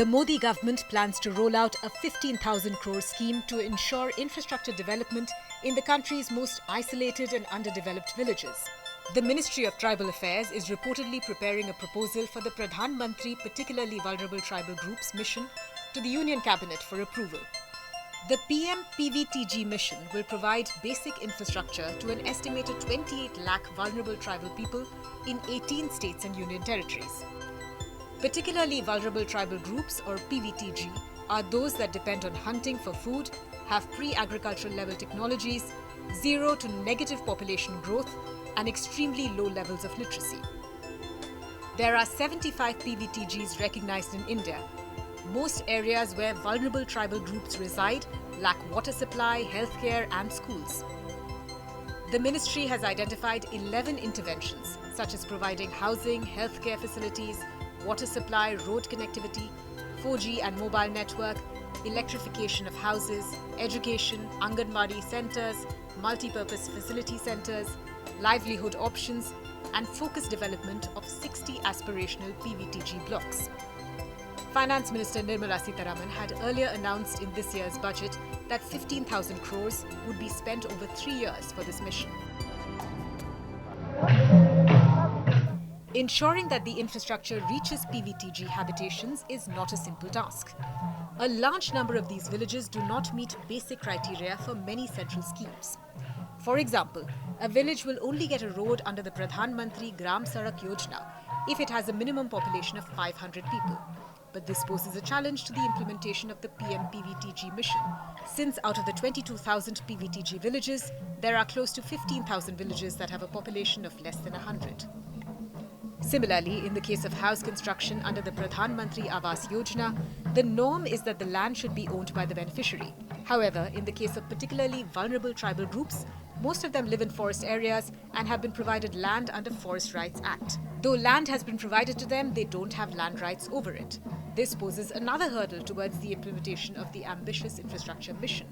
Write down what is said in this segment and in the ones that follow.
The Modi government plans to roll out a 15,000 crore scheme to ensure infrastructure development in the country's most isolated and underdeveloped villages. The Ministry of Tribal Affairs is reportedly preparing a proposal for the Pradhan Mantri Particularly Vulnerable Tribal Groups mission to the Union Cabinet for approval. The PM PVTG mission will provide basic infrastructure to an estimated 28 lakh vulnerable tribal people in 18 states and union territories. Particularly vulnerable tribal groups, or PVTG, are those that depend on hunting for food, have pre-agricultural level technologies, zero to negative population growth, and extremely low levels of literacy. There are 75 PVTGs recognized in India. Most areas where vulnerable tribal groups reside lack water supply, healthcare, and schools. The ministry has identified 11 interventions, such as providing housing, healthcare facilities, water supply, road connectivity, 4G and mobile network, electrification of houses, education, Anganwadi centres, multi-purpose facility centres, livelihood options, and focused development of 60 aspirational PVTG blocks. Finance Minister Nirmala Sitharaman had earlier announced in this year's budget that 15,000 crores would be spent over 3 years for this mission. Ensuring that the infrastructure reaches PVTG habitations is not a simple task. A large number of these villages do not meet basic criteria for many central schemes. For example, a village will only get a road under the Pradhan Mantri Gram Sarak Yojana if it has a minimum population of 500 people. But this poses a challenge to the implementation of the PM PVTG mission, since out of the 22,000 PVTG villages, there are close to 15,000 villages that have a population of less than 100. Similarly, in the case of house construction under the Pradhan Mantri Awas Yojana, the norm is that the land should be owned by the beneficiary. However, in the case of particularly vulnerable tribal groups, most of them live in forest areas and have been provided land under Forest Rights Act. Though land has been provided to them, they don't have land rights over it. This poses another hurdle towards the implementation of the ambitious infrastructure mission.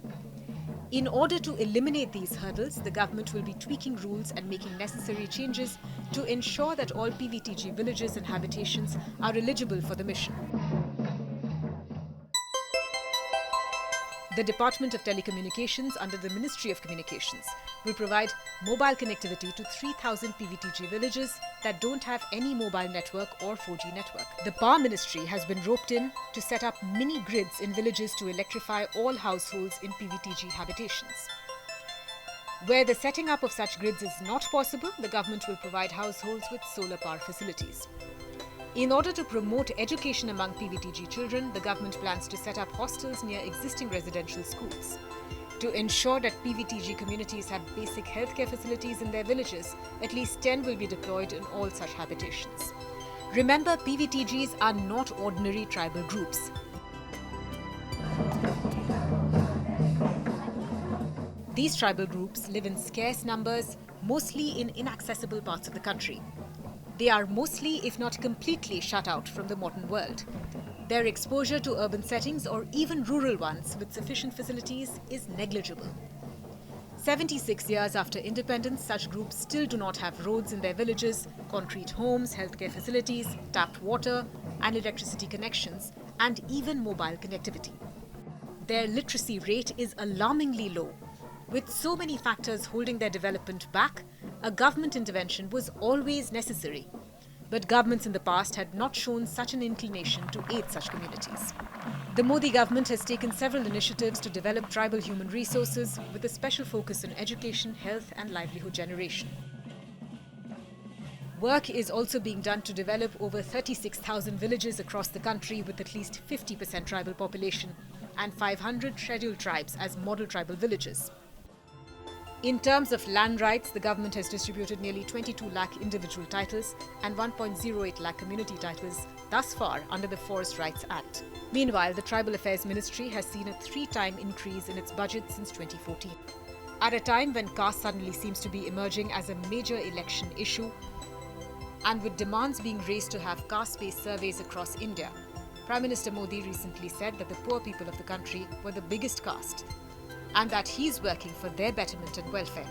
In order to eliminate these hurdles, the government will be tweaking rules and making necessary changes to ensure that all PVTG villages and habitations are eligible for the mission. The Department of Telecommunications under the Ministry of Communications will provide mobile connectivity to 3,000 PVTG villages that don't have any mobile network or 4G network. The Power Ministry has been roped in to set up mini grids in villages to electrify all households in PVTG habitations. Where the setting up of such grids is not possible, the government will provide households with solar power facilities. In order to promote education among PVTG children, the government plans to set up hostels near existing residential schools. To ensure that PVTG communities have basic healthcare facilities in their villages, at least 10 will be deployed in all such habitations. Remember, PVTGs are not ordinary tribal groups. These tribal groups live in scarce numbers, mostly in inaccessible parts of the country. They are mostly, if not completely, shut out from the modern world. Their exposure to urban settings or even rural ones with sufficient facilities is negligible. 76 years after independence, such groups still do not have roads in their villages, concrete homes, healthcare facilities, tapped water and electricity connections, and even mobile connectivity. Their literacy rate is alarmingly low. With so many factors holding their development back, a government intervention was always necessary. But governments in the past had not shown such an inclination to aid such communities. The Modi government has taken several initiatives to develop tribal human resources with a special focus on education, health and livelihood generation. Work is also being done to develop over 36,000 villages across the country with at least 50% tribal population and 500 scheduled tribes as model tribal villages. In terms of land rights, the government has distributed nearly 22 lakh individual titles and 1.08 lakh community titles thus far under the Forest Rights Act. Meanwhile, the Tribal Affairs Ministry has seen a 3-time increase in its budget since 2014. At a time when caste suddenly seems to be emerging as a major election issue, and with demands being raised to have caste-based surveys across India, Prime Minister Modi recently said that the poor people of the country were the biggest caste, and that he's working for their betterment and welfare.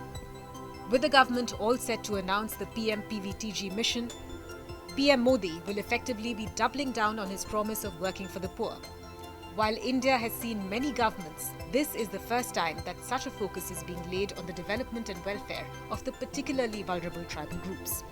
With the government all set to announce the PM PVTG mission, PM Modi will effectively be doubling down on his promise of working for the poor. While India has seen many governments, this is the first time that such a focus is being laid on the development and welfare of the particularly vulnerable tribal groups.